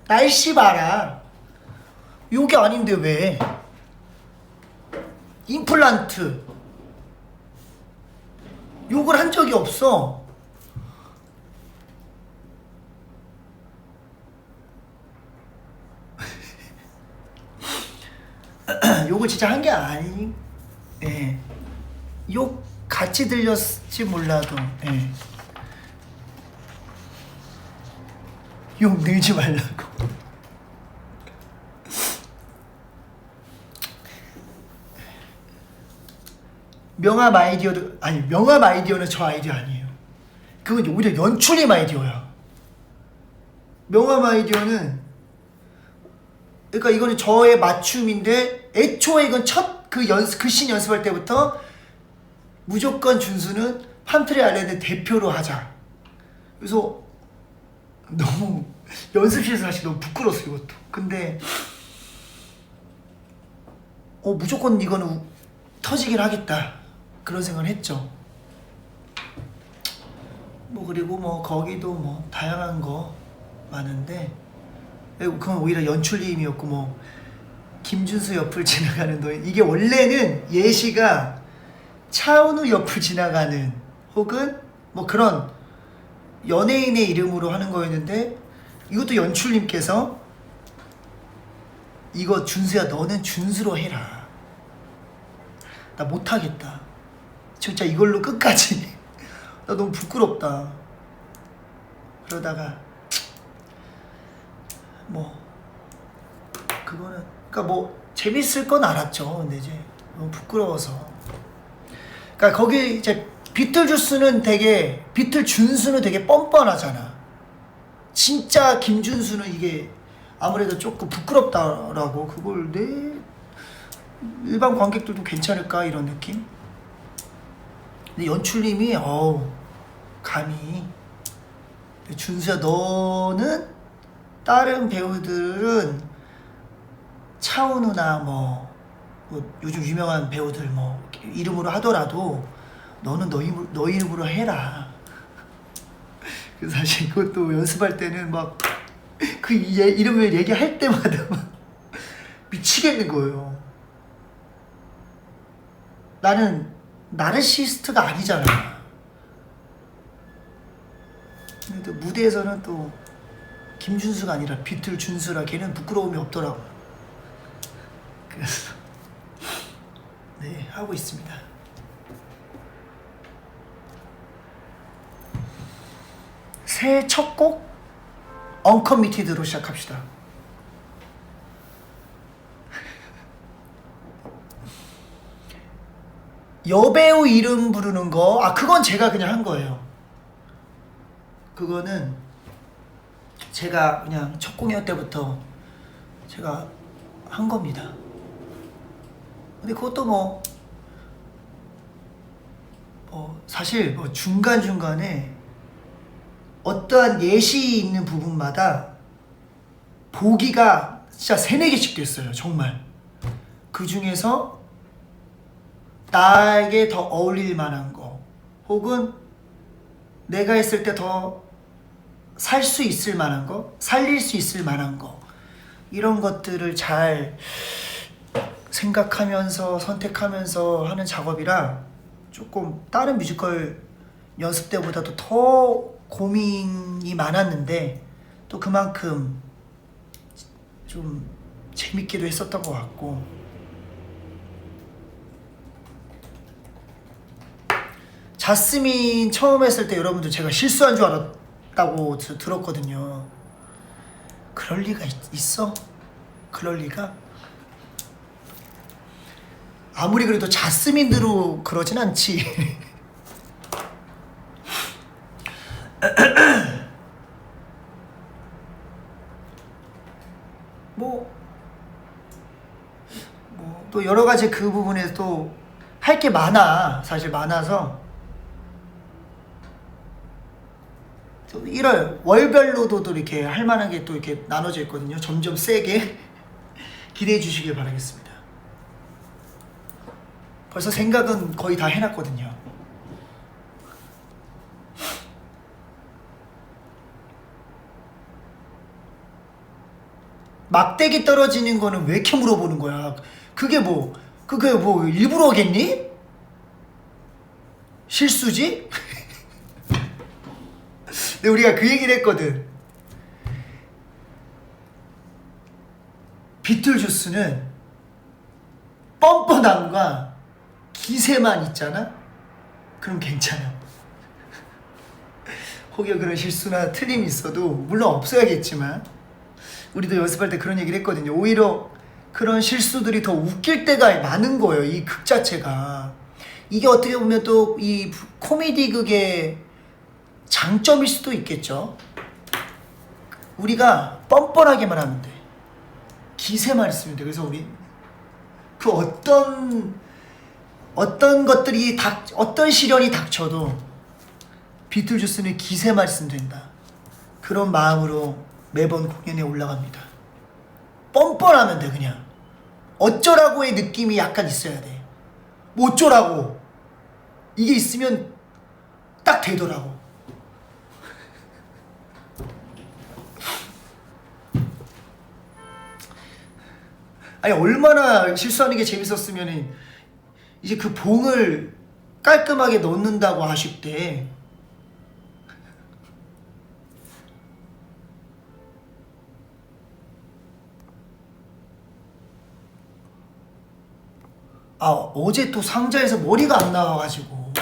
날씨 봐라. 욕이 아닌데 왜? 임플란트. 욕을 한 적이 없어. 욕을 진짜 한 게 아니. 예. 욕 같이 들렸지 몰라도. 예. 욕 늘지 말라고. 명함 아이디어도 아니, 명함 아이디어는 저 아이디어 아니에요. 그건 오히려 연출님 아이디어야. 명함 아이디어는, 그러니까 이거는 저의 맞춤인데 애초에 이건 첫 그 씬 연습할 때부터 무조건 준수는 판트리 아일랜드 대표로 하자. 그래서 너무 연습실에서 사실 너무 부끄러웠어 이것도. 근데 무조건 이거는 터지긴 하겠다 그런 생각을 했죠. 뭐 그리고 뭐 거기도 뭐 다양한 거 많은데, 그건 오히려 연출님이었고, 뭐 김준수 옆을 지나가는 노인, 이게 원래는 예시가 차은우 옆을 지나가는 혹은 뭐 그런 연예인의 이름으로 하는 거였는데, 이것도 연출님께서 이거 준수야 너는 준수로 해라. 나 못하겠다. 진짜 이걸로 끝까지. 나 너무 부끄럽다. 그러다가 뭐 그거는 그러니까 뭐 재밌을 건 알았죠. 근데 이제 너무 부끄러워서. 그러니까 거기 이제 비틀주스는 되게, 비틀준수는 되게 뻔뻔하잖아. 진짜 김준수는 이게 아무래도 조금 부끄럽다라고. 그걸 내 일반 관객들도 괜찮을까 이런 느낌? 근데 연출님이 감히 준수야 너는 다른 배우들은 차은우나 뭐 요즘 유명한 배우들 뭐 이름으로 하더라도 너는 너 이름으로 해라. 그래서 사실 이것도 연습할 때는 막 그 이름을 얘기할 때마다 막 미치겠는 거예요. 나는 나르시스트가 아니잖아. 근데 무대에서는 또 김준수가 아니라 비틀준수라 걔는 부끄러움이 없더라고. 그래서 네, 하고 있습니다. 새해 첫 곡 언커미티드로 시작합시다. 여배우 이름 부르는 거, 그건 제가 그냥 한 거예요. 그거는 제가 그냥 첫 공연 때부터 제가 한 겁니다. 근데 그것도 뭐 사실 뭐 중간중간에 어떠한 예시 있는 부분마다 보기가 진짜 3-4개씩 됐어요. 정말. 그 중에서 나에게 더 어울릴 만한 거, 혹은 내가 했을 때 더 살 수 있을 만한 거, 살릴 수 있을 만한 거, 이런 것들을 잘 생각하면서 선택하면서 하는 작업이라 조금 다른 뮤지컬 연습 때보다도 더 고민이 많았는데 또 그만큼 좀 재밌기도 했었던 것 같고, 자스민 처음 했을 때 여러분들 제가 실수한 줄 알았다고 들었거든요. 그럴 리가 있어? 그럴 리가? 아무리 그래도 자스민으로 그러진 않지. 또 여러 가지 그 부분에 또 할 게 많아. 사실 많아서 1월 월별로도 또 이렇게 할 만한 게 또 이렇게 나눠져 있거든요. 점점 세게 기대해 주시길 바라겠습니다. 벌써 생각은 거의 다 해놨거든요. 막대기 떨어지는 거는 왜 이렇게 물어보는 거야? 그게 뭐 일부러겠니? 실수지? 근데 우리가 그 얘기를 했거든. 비틀주스는 뻔뻔함과 기세만 있잖아? 그럼 괜찮아. 혹여 그런 실수나 틀림이 있어도 물론 없어야겠지만 우리도 연습할 때 그런 얘기를 했거든요. 오히려 그런 실수들이 더 웃길 때가 많은 거예요. 이 극 자체가. 이게 어떻게 보면 또 이 코미디 극의 장점일 수도 있겠죠. 우리가 뻔뻔하게만 하면 돼. 기세만 있으면 돼. 그래서 우리 그 어떤 것들이 어떤 시련이 닥쳐도 비틀주스는 기세만 있으면 된다. 그런 마음으로 매번 공연에 올라갑니다. 뻔뻔하면 돼. 그냥 어쩌라고의 느낌이 약간 있어야 돼. 뭐 어쩌라고 이게 있으면 딱 되더라고. 아니 얼마나 실수하는 게 재밌었으면 이제 그 봉을 깔끔하게 넣는다고 아쉽대. 아 어제 또 상자에서 머리가 안 나와가지고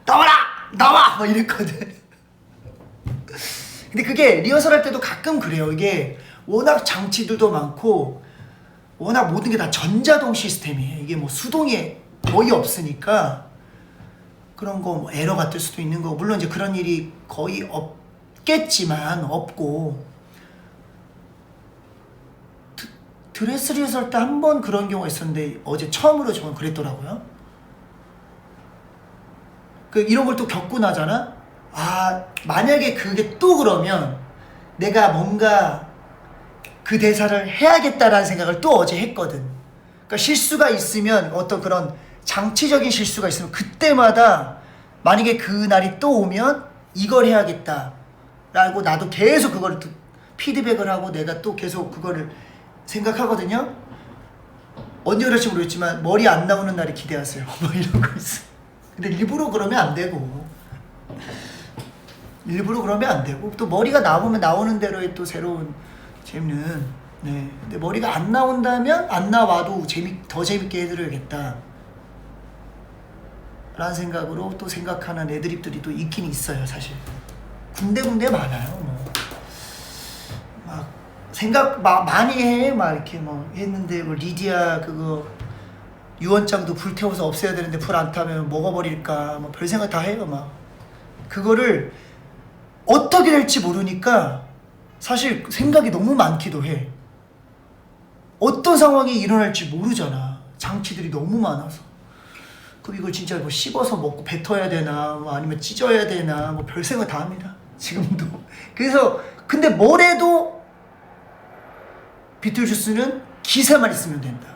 나와라! 나와! 막 이랬거든. 근데 그게 리허설 할 때도 가끔 그래요. 이게 워낙 장치들도 많고 워낙 모든 게 다 전자동 시스템이에요. 이게 뭐 수동이 거의 없으니까 그런 거 뭐 에러가 뜰 수도 있는 거고, 물론 이제 그런 일이 거의 없겠지만 없고, 드레스 리허설 때 한 번 그런 경우가 있었는데 어제 처음으로 저는 그랬더라고요. 이런 걸 또 겪고 나잖아. 아 만약에 그게 또 그러면 내가 뭔가 그 대사를 해야겠다라는 생각을 또 어제 했거든. 그러니까 실수가 있으면 어떤 그런 장치적인 실수가 있으면 그때마다 만약에 그 날이 또 오면 이걸 해야겠다라고 나도 계속 그걸 피드백을 하고 내가 또 계속 그거를 생각하거든요. 언제 그럴지 모르겠지만 머리 안 나오는 날이 기대하세요. 뭐 이런 거 있어. 근데 일부러 그러면 안 되고, 또 머리가 나오면 나오는 대로의 또 새로운 재밌는, 네. 근데 머리가 안 나온다면 안 나와도 더 재밌게 해드려야겠다 라는 생각으로 또 생각하는 애드립들이 또 있긴 있어요. 사실 군데군데 많아요. 뭐 막 생각 많이 해 막 이렇게 뭐 했는데 뭐 리디아 그거 유언장도 불태워서 없애야 되는데 불 안 타면 먹어버릴까 뭐 별 생각 다 해요. 막 그거를 어떻게 될지 모르니까 사실 생각이 너무 많기도 해. 어떤 상황이 일어날지 모르잖아. 장치들이 너무 많아서. 그럼 이걸 진짜 뭐 씹어서 먹고 뱉어야 되나, 뭐 아니면 찢어야 되나, 뭐 별 생각 다 합니다. 지금도. 그래서 근데 뭐래도 비틀주스는 기세만 있으면 된다.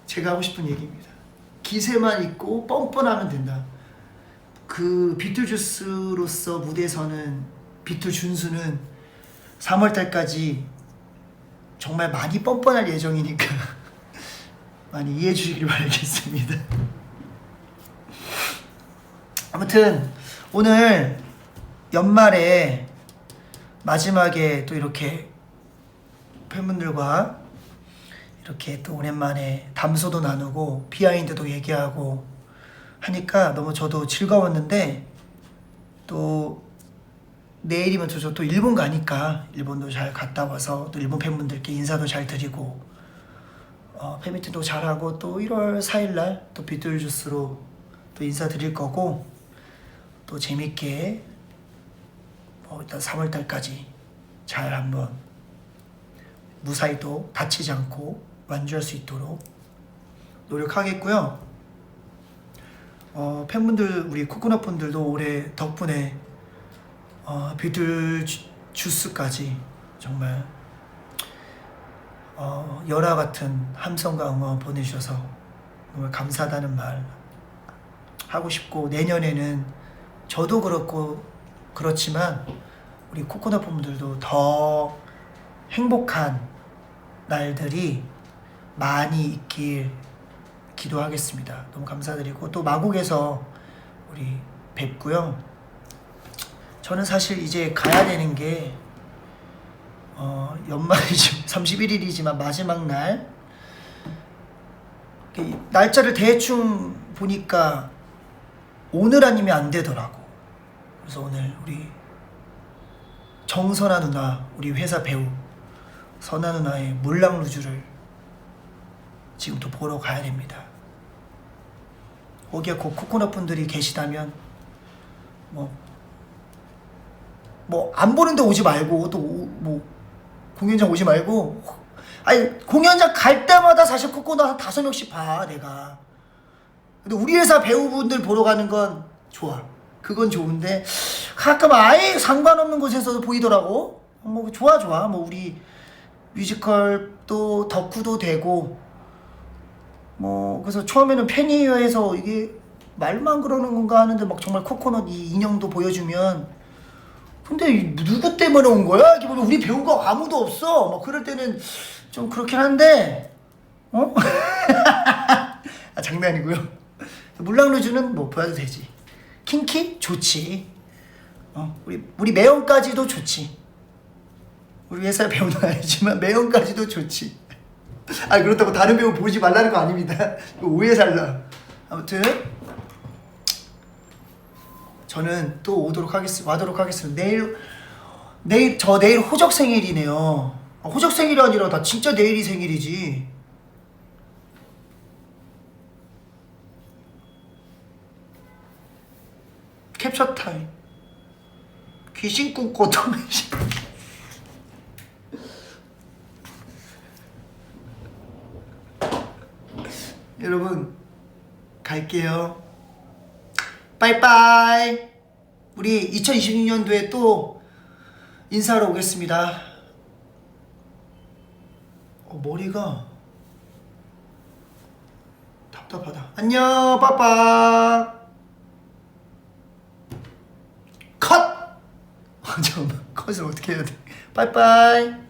제가 하고 싶은 얘기입니다. 기세만 있고 뻔뻔하면 된다. 그 비틀주스로서 무대에서는 비틀준수는 3월달까지 정말 많이 뻔뻔할 예정이니까 많이 이해해 주시길 바라겠습니다. 아무튼 오늘 연말에 마지막에 또 이렇게 팬분들과 이렇게 또 오랜만에 담소도 나누고 비하인드도 얘기하고 하니까 너무 저도 즐거웠는데, 또 내일이면 저 또 일본 가니까 일본도 잘 갔다 와서 또 일본 팬분들께 인사도 잘 드리고 팬미팅도 잘하고 또 1월 4일날 또 비틀주스로 또 인사드릴 거고, 또 재밌게 일단 3월달까지 잘 한번 무사히 또 다치지 않고 완주할 수 있도록 노력하겠고요. 팬분들, 우리 코코넛 분들도 올해 덕분에 비틀주스까지 정말 열화 같은 함성과 응원 보내주셔서 정말 감사하다는 말 하고 싶고, 내년에는 저도 그렇고 그렇지만 우리 코코넛 분들도 더 행복한 날들이 많이 있길 기도하겠습니다. 너무 감사드리고, 또 마곡에서 우리 뵙고요. 저는 사실 이제 가야 되는 게 연말이 지금 31일이지만 마지막 날, 날짜를 대충 보니까 오늘 아니면 안 되더라고. 그래서 오늘 우리 정선아 누나, 우리 회사 배우 선아 누나의 물랑루즈를 지금 또 보러 가야 됩니다. 거기에 곧 코코넛 분들이 계시다면 뭐 안 보는데 오지 말고, 또 공연장 오지 말고, 아니 공연장 갈 때마다 사실 코코넛 한 5명씩 봐 내가. 근데 우리 회사 배우분들 보러 가는 건 좋아. 그건 좋은데 가끔 아예 상관없는 곳에서도 보이더라고. 뭐 좋아. 뭐 우리 뮤지컬 또 덕후도 되고, 뭐 그래서 처음에는 팬이에요 해서 이게 말만 그러는 건가 하는데 막 정말 코코넛 이 인형도 보여주면, 근데 누구 때문에 온 거야? 이게 보면 우리 배우가 아무도 없어. 막 그럴 때는 좀 그렇긴 한데, 장난이고요. 물랑루즈는 뭐 보여도 되지. 킹키 좋지. 우리 매형까지도 좋지. 우리 회사 배우는 아니지만 매형까지도 좋지. 그렇다고 다른 배우 보지 말라는 거 아닙니다. 오해 살라. 아무튼 저는 또 와도록 하겠습니다. 내일 호적 생일이네요. 호적 생일이 아니라 나 진짜 내일이 생일이지. 캡처 타임. 귀신 꿈꿔 도매시. 여러분 갈게요. 빠이빠이. 우리 2026년도에 또 인사하러 오겠습니다. 머리가 답답하다. 안녕. 빠빠. 컷. 잠깐만, 컷을 어떻게 해야 돼? 빠이빠이.